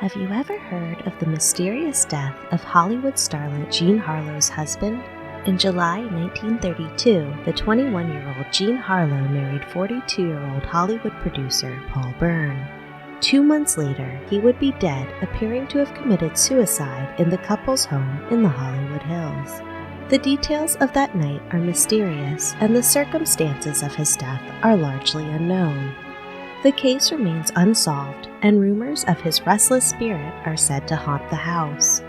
Have you ever heard of the mysterious death of Hollywood starlet Jean Harlow's husband? In July 1932, the 21-year-old Jean Harlow married 42-year-old Hollywood producer Paul Bern. 2 months later, he would be dead, appearing to have committed suicide in the couple's home in the Hollywood Hills. The details of that night are mysterious, and the circumstances of his death are largely unknown. The case remains unsolved, and rumors of his restless spirit are said to haunt the house.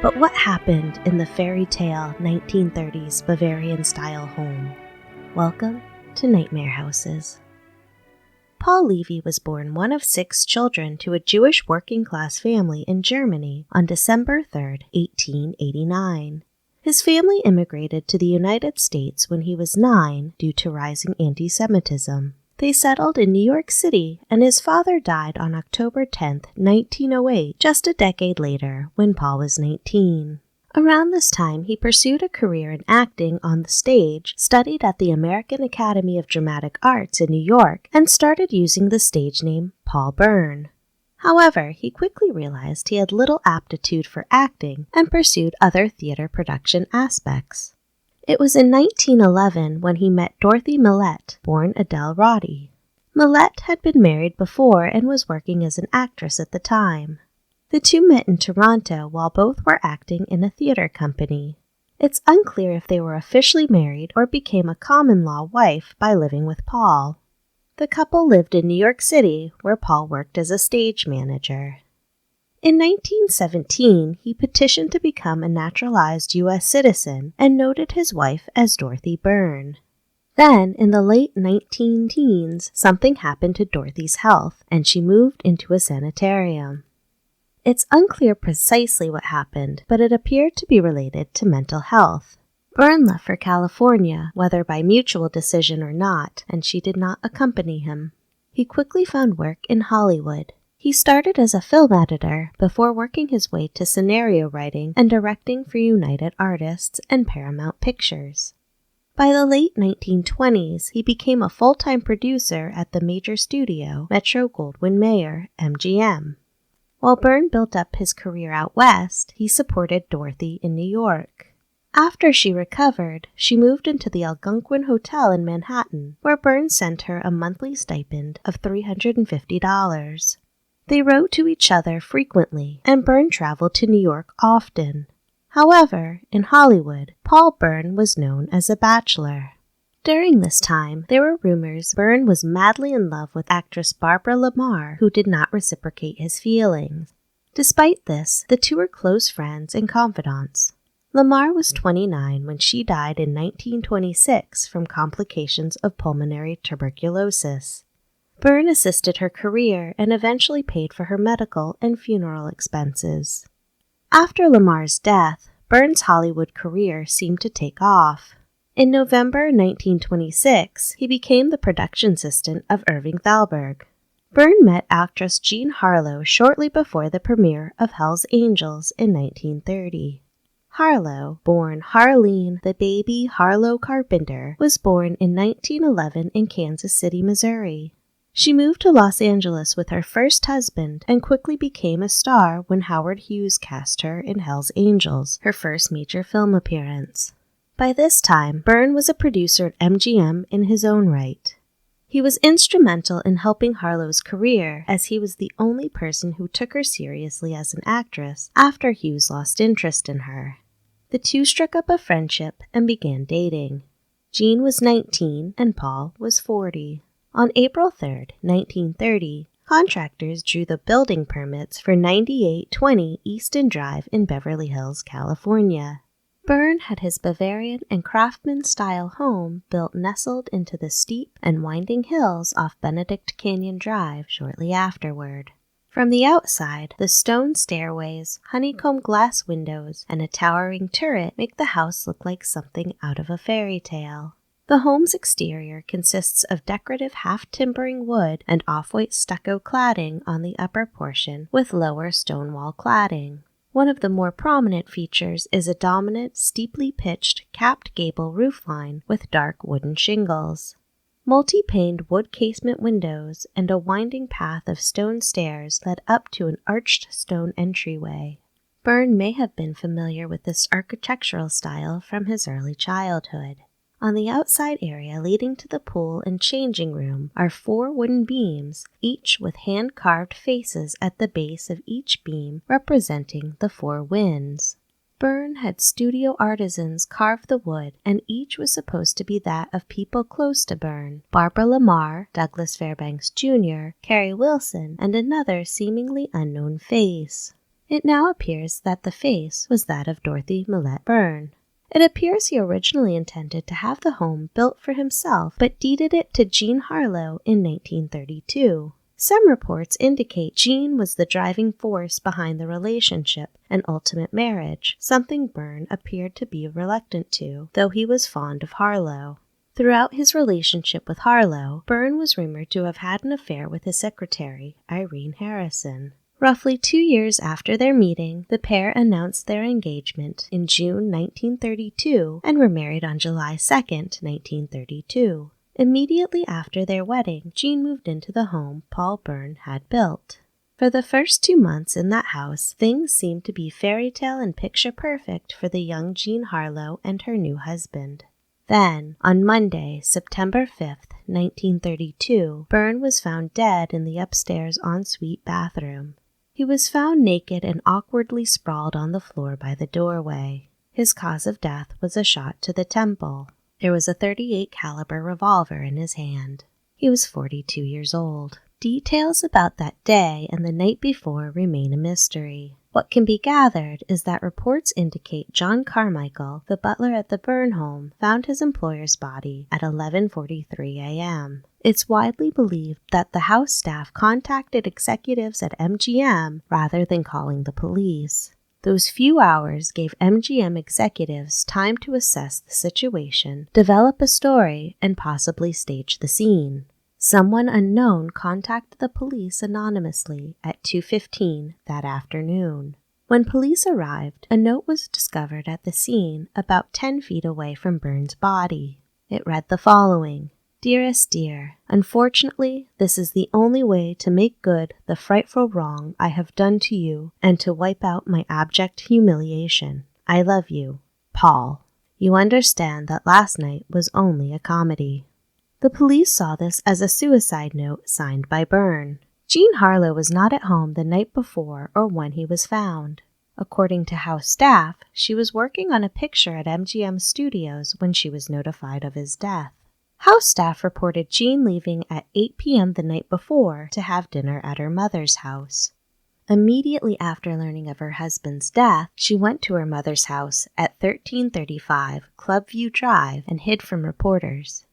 But what happened in the fairy tale 1930s Bavarian-style home? Welcome to Nightmare Houses. Paul Levy was born one of 6 children to a Jewish working-class family in Germany on December 3, 1889. His family immigrated to the United States when he was 9 due to rising anti-Semitism. They settled in New York City, and his father died on October 10, 1908, just a decade later, when Paul was 19. Around this time, he pursued a career in acting on the stage, studied at the American Academy of Dramatic Arts in New York, and started using the stage name paulbern. However, he quickly realized he had little aptitude for acting and pursued other theater production aspects. It was in 1911 when he met Dorothy Millette, born Adele Roddy. Millette had been married before and was working as an actress at the time. The two met in Toronto while both were acting in a theater company. It's unclear if they were officially married or became a common-law wife by living with Paul. The couple lived in New York City, where Paul worked as a stage manager. In 1917, he petitioned to become a naturalized U.S. citizen and noted his wife as Dorothy Bern. Then, in the late 19-teens, something happened to Dorothy's health, and she moved into a sanitarium. It's unclear precisely what happened, but it appeared to be related to mental health. Bern left for California, whether by mutual decision or not, and she did not accompany him. He quickly found work in Hollywood. He started as a film editor before working his way to scenario writing and directing for United Artists and Paramount Pictures. By the late 1920s, he became a full-time producer at the major studio Metro-Goldwyn-Mayer, MGM. While Bern built up his career out west, he supported Dorothy in New York. After she recovered, she moved into the Algonquin Hotel in Manhattan, where Bern sent her a monthly stipend of $350. They wrote to each other frequently, and Bern traveled to New York often. However, in Hollywood, Paul Bern was known as a bachelor. During this time, there were rumors Bern was madly in love with actress Barbara Lamar, who did not reciprocate his feelings. Despite this, the two were close friends and confidants. Lamar was 29 when she died in 1926 from complications of pulmonary tuberculosis. Bern assisted her career and eventually paid for her medical and funeral expenses. After Lamar's death, Bern's Hollywood career seemed to take off. In November 1926, he became the production assistant of Irving Thalberg. Bern met actress Jean Harlow shortly before the premiere of Hell's Angels in 1930. Harlow, born Harleen the Baby Harlow Carpenter, was born in 1911 in Kansas City, Missouri. She moved to Los Angeles with her first husband and quickly became a star when Howard Hughes cast her in Hell's Angels, her first major film appearance. By this time, Bern was a producer at MGM in his own right. He was instrumental in helping Harlow's career, as he was the only person who took her seriously as an actress after Hughes lost interest in her. The two struck up a friendship and began dating. Jean was 19 and Paul was 40. On April 3, 1930, contractors drew the building permits for 9820 Easton Drive in Beverly Hills, California. Bern had his Bavarian and Craftsman-style home built nestled into the steep and winding hills off Benedict Canyon Drive shortly afterward. From the outside, the stone stairways, honeycomb glass windows, and a towering turret make the house look like something out of a fairy tale. The home's exterior consists of decorative half-timbering wood and off-white stucco cladding on the upper portion with lower stone wall cladding. One of the more prominent features is a dominant, steeply pitched, capped gable roofline with dark wooden shingles. Multi-paned wood casement windows and a winding path of stone stairs led up to an arched stone entryway. Bern may have been familiar with this architectural style from his early childhood. On the outside area leading to the pool and changing room are 4 wooden beams, each with hand-carved faces at the base of each beam representing the 4 winds. Bern had studio artisans carve the wood, and each was supposed to be that of people close to Bern: Barbara Lamar, Douglas Fairbanks Jr., Carrie Wilson, and another seemingly unknown face. It now appears that the face was that of Dorothy Millette Bern. It appears he originally intended to have the home built for himself, but deeded it to Jean Harlow in 1932. Some reports indicate Jean was the driving force behind the relationship and ultimate marriage, something Bern appeared to be reluctant to, though he was fond of Harlow. Throughout his relationship with Harlow, Bern was rumored to have had an affair with his secretary, Irene Harrison. Roughly 2 years after their meeting, the pair announced their engagement in June 1932 and were married on July 2, 1932. Immediately after their wedding, Jean moved into the home Paul Bern had built. For the first 2 months in that house, things seemed to be fairy tale and picture perfect for the young Jean Harlow and her new husband. Then, on Monday, September 5th, 1932, Bern was found dead in the upstairs ensuite bathroom. He was found naked and awkwardly sprawled on the floor by the doorway. His cause of death was a shot to the temple. There was a .38 caliber revolver in his hand. He was 42 years old. Details about that day and the night before remain a mystery. What can be gathered is that reports indicate John Carmichael, the butler at the Bern home, found his employer's body at 11:43 a.m. It's widely believed that the house staff contacted executives at MGM rather than calling the police. Those few hours gave MGM executives time to assess the situation, develop a story, and possibly stage the scene. Someone unknown contacted the police anonymously at 2:15 that afternoon. When police arrived, a note was discovered at the scene about 10 feet away from Bern's body. It read the following: "Dearest dear, unfortunately, this is the only way to make good the frightful wrong I have done to you and to wipe out my abject humiliation. I love you, Paul. You understand that last night was only a comedy." The police saw this as a suicide note signed by Bern. Jean Harlow was not at home the night before or when he was found. According to house staff, she was working on a picture at MGM Studios when she was notified of his death. House staff reported Jean leaving at 8 p.m. the night before to have dinner at her mother's house. Immediately after learning of her husband's death, she went to her mother's house at 1335 Clubview Drive and hid from reporters.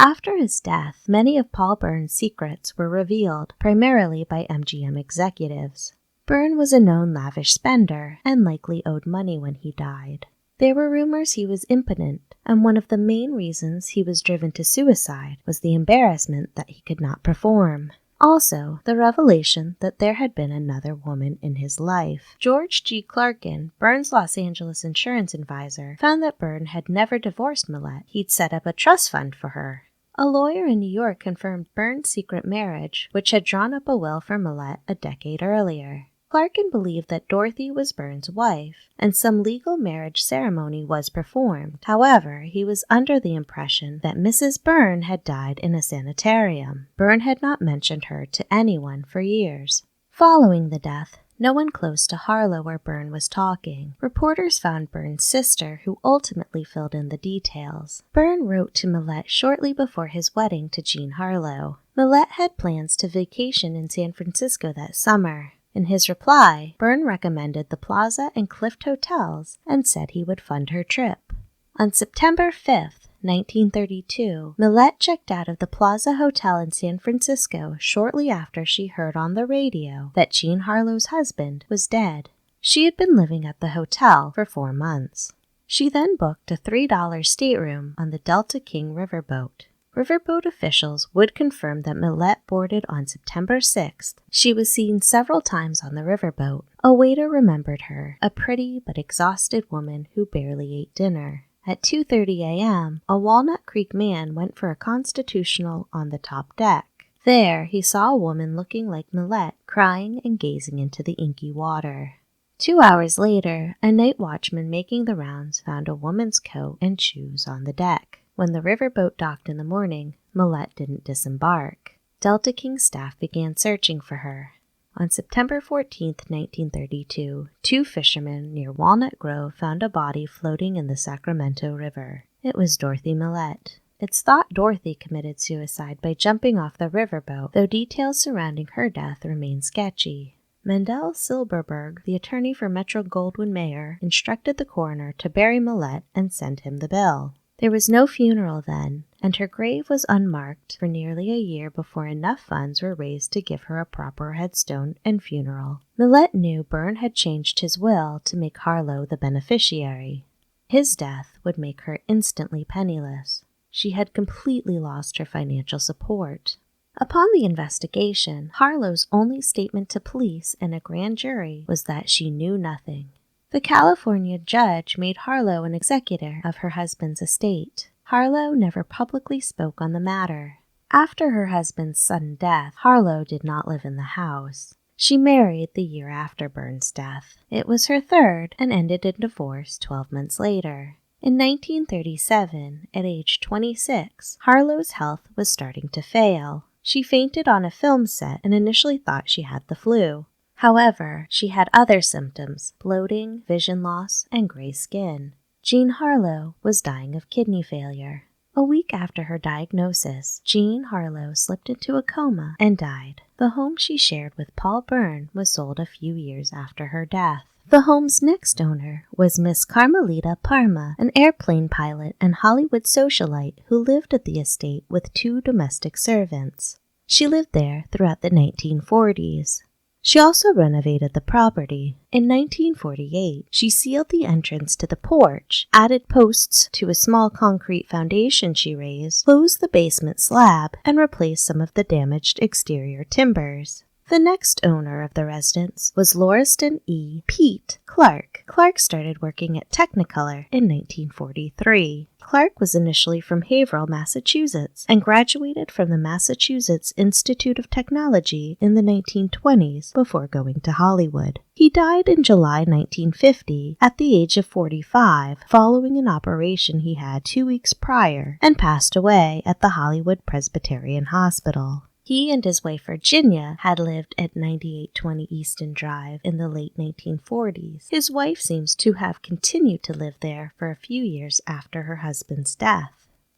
After his death, many of Paul Bern's secrets were revealed, primarily by MGM executives. Bern was a known lavish spender and likely owed money when he died. There were rumors he was impotent, and one of the main reasons he was driven to suicide was the embarrassment that he could not perform. Also, the revelation that there had been another woman in his life. George G. Clarkin, Bern's Los Angeles insurance advisor, found that Bern had never divorced Millette. He'd set up a trust fund for her. A lawyer in New York confirmed Bern's secret marriage, which had drawn up a will for Millette a decade earlier. Clarkin believed that Dorothy was Bern's wife, and some legal marriage ceremony was performed. However, he was under the impression that Mrs. Bern had died in a sanitarium. Bern had not mentioned her to anyone for years. Following the death, no one close to Harlow or Bern was talking. Reporters found Bern's sister, who ultimately filled in the details. Bern wrote to Millette shortly before his wedding to Jean Harlow. Millette had plans to vacation in San Francisco that summer. In his reply, Bern recommended the Plaza and Clift hotels and said he would fund her trip. On September 5th, 1932, Millette checked out of the Plaza Hotel in San Francisco shortly after she heard on the radio that Jean Harlow's husband was dead. She had been living at the hotel for 4 months. She then booked a $3 stateroom on the Delta King riverboat. Riverboat officials would confirm that Millette boarded on September 6th. She was seen several times on the riverboat. A waiter remembered her, a pretty but exhausted woman who barely ate dinner. At 2:30 a.m., a Walnut Creek man went for a constitutional on the top deck. There, he saw a woman looking like Millette, crying and gazing into the inky water. 2 hours later, a night watchman making the rounds found a woman's coat and shoes on the deck. When the riverboat docked in the morning, Millette didn't disembark. Delta King's staff began searching for her. On September 14, 1932, 2 fishermen near Walnut Grove found a body floating in the Sacramento River. It was Dorothy Millette. It's thought Dorothy committed suicide by jumping off the riverboat, though details surrounding her death remain sketchy. Mendel Silberberg, the attorney for Metro-Goldwyn-Mayer, instructed the coroner to bury Millette and send him the bill. There was no funeral then, and her grave was unmarked for nearly a year before enough funds were raised to give her a proper headstone and funeral. Millette knew Bern had changed his will to make Harlow the beneficiary. His death would make her instantly penniless. She had completely lost her financial support. Upon the investigation, Harlow's only statement to police and a grand jury was that she knew nothing. The California judge made Harlow an executor of her husband's estate. Harlow never publicly spoke on the matter. After her husband's sudden death, Harlow did not live in the house. She married the year after Bern's death. It was her third and ended in divorce 12 months later. In 1937, at age 26, Harlow's health was starting to fail. She fainted on a film set and initially thought she had the flu. However, she had other symptoms: bloating, vision loss, and gray skin. Jean Harlow was dying of kidney failure. A week after her diagnosis, Jean Harlow slipped into a coma and died. The home she shared with Paul Bern was sold a few years after her death. The home's next owner was Miss Carmelita Parma, an airplane pilot and Hollywood socialite who lived at the estate with 2 domestic servants. She lived there throughout the 1940s. She also renovated the property. In 1948, she sealed the entrance to the porch, added posts to a small concrete foundation she raised, closed the basement slab, and replaced some of the damaged exterior timbers. The next owner of the residence was Lauriston E. Pete Clark. Clark started working at Technicolor in 1943. Clark was initially from Haverhill, Massachusetts, and graduated from the Massachusetts Institute of Technology in the 1920s before going to Hollywood. He died in July 1950 at the age of 45 following an operation he had 2 weeks prior, and passed away at the Hollywood Presbyterian Hospital. He and his wife Virginia had lived at 9820 Easton Drive in the late 1940s. His wife seems to have continued to live there for a few years after her husband's death.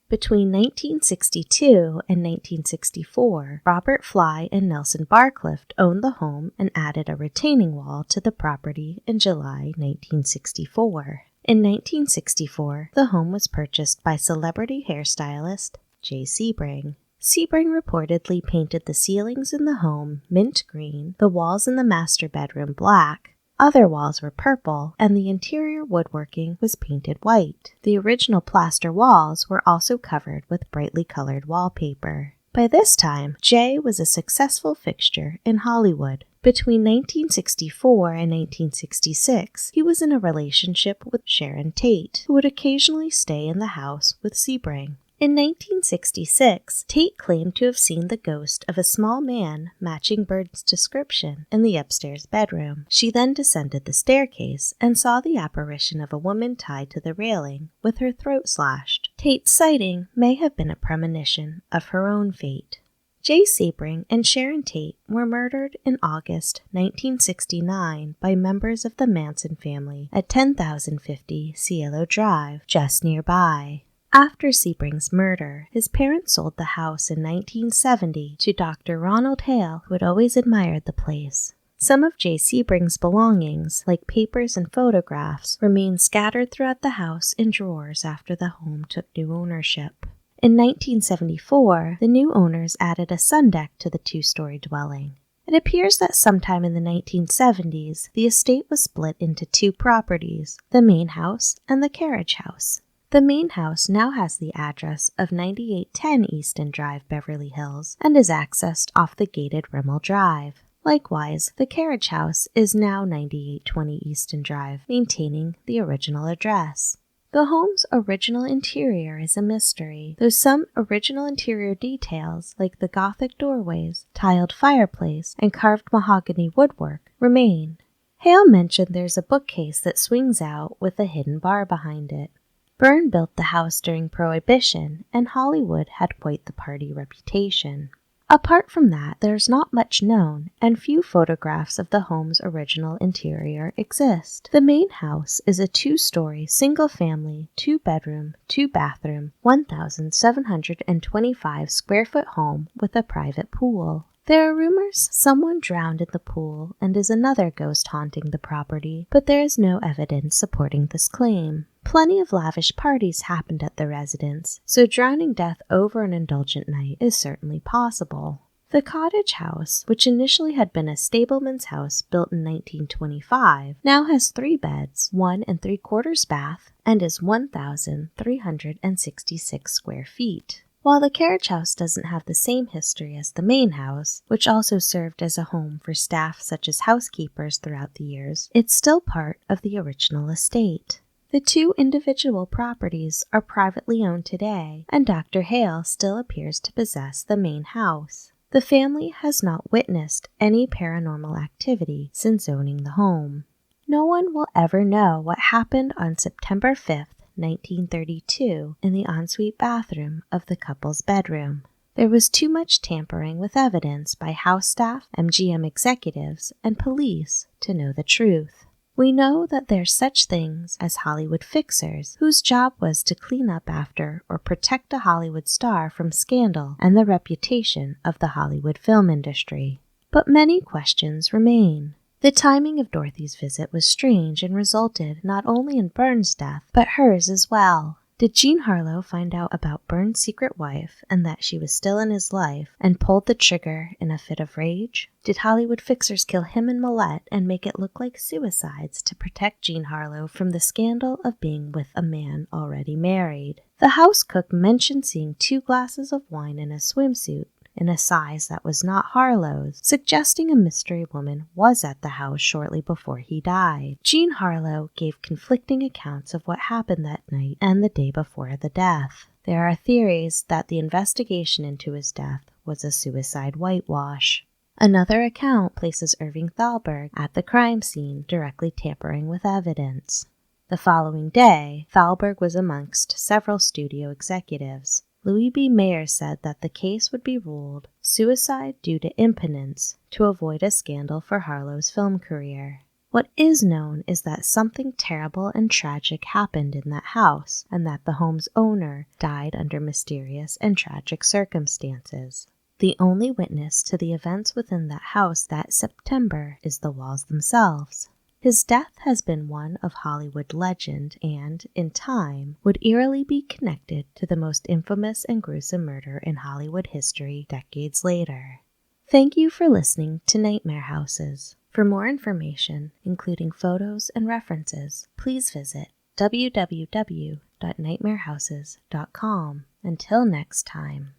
Between 1962 and 1964, Robert Fly and Nelson Barcliff owned the home and added a retaining wall to the property in July 1964. In 1964, the home was purchased by celebrity hairstylist Jay Sebring. Sebring reportedly painted the ceilings in the home mint green, the walls in the master bedroom black, other walls were purple, and the interior woodworking was painted white. The original plaster walls were also covered with brightly colored wallpaper. By this time, Jay was a successful fixture in Hollywood. Between 1964 and 1966, he was in a relationship with Sharon Tate, who would occasionally stay in the house with Sebring. In 1966, Tate claimed to have seen the ghost of a small man matching Bern's description in the upstairs bedroom. She then descended the staircase and saw the apparition of a woman tied to the railing with her throat slashed. Tate's sighting may have been a premonition of her own fate. Jay Sebring and Sharon Tate were murdered in August 1969 by members of the Manson family at 10,050 Cielo Drive, just nearby. After Sebring's murder, his parents sold the house in 1970 to Dr. Ronald Hale, who had always admired the place. Some of Jay Sebring's belongings, like papers and photographs, remain scattered throughout the house in drawers after the home took new ownership. In 1974, the new owners added a sun deck to the 2-story dwelling. It appears that sometime in the 1970s, the estate was split into 2 properties, the main house and the carriage house. The main house now has the address of 9810 Easton Drive, Beverly Hills, and is accessed off the gated Rimmel Drive. Likewise, the carriage house is now 9820 Easton Drive, maintaining the original address. The home's original interior is a mystery, though some original interior details, like the Gothic doorways, tiled fireplace, and carved mahogany woodwork, remain. Hale mentioned there's a bookcase that swings out with a hidden bar behind it. Bern built the house during Prohibition, and Hollywood had quite the party reputation. Apart from that, there's not much known, and few photographs of the home's original interior exist. The main house is a 2-story, single-family, 2-bedroom, 2-bathroom, 1,725-square-foot home with a private pool. There are rumors someone drowned in the pool and is another ghost haunting the property, but there is no evidence supporting this claim. Plenty of lavish parties happened at the residence, so drowning death over an indulgent night is certainly possible. The cottage house, which initially had been a stableman's house built in 1925, now has 3 beds, 1 3/4 bath, and is 1,366 square feet. While the carriage house doesn't have the same history as the main house, which also served as a home for staff such as housekeepers throughout the years, it's still part of the original estate. The 2 individual properties are privately owned today, and Dr. Hale still appears to possess the main house. The family has not witnessed any paranormal activity since owning the home. No one will ever know what happened on September 5th, 1932, in the ensuite bathroom of the couple's bedroom. There was too much tampering with evidence by house staff, MGM executives, and police to know the truth. We know that there's such things as Hollywood fixers, whose job was to clean up after or protect a Hollywood star from scandal and the reputation of the Hollywood film industry. But many questions remain. The timing of Dorothy's visit was strange and resulted not only in Bern's death, but hers as well. Did Jean Harlow find out about Bern's secret wife and that she was still in his life and pulled the trigger in a fit of rage? Did Hollywood fixers kill him and Millette and make it look like suicides to protect Jean Harlow from the scandal of being with a man already married? The house cook mentioned seeing 2 glasses of wine in a swimsuit in a size that was not Harlow's, suggesting a mystery woman was at the house shortly before he died. Jean Harlow gave conflicting accounts of what happened that night and the day before the death. There are theories that the investigation into his death was a suicide whitewash. Another account places Irving Thalberg at the crime scene, directly tampering with evidence. The following day, Thalberg was amongst several studio executives. Louis B. Mayer said that the case would be ruled suicide due to impotence to avoid a scandal for Harlow's film career. What is known is that something terrible and tragic happened in that house, and that the home's owner died under mysterious and tragic circumstances. The only witness to the events within that house that September is the walls themselves. His death has been one of Hollywood legend and, in time, would eerily be connected to the most infamous and gruesome murder in Hollywood history decades later. Thank you for listening to Nightmare Houses. For more information, including photos and references, please visit www.nightmarehouses.com. Until next time,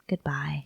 goodbye.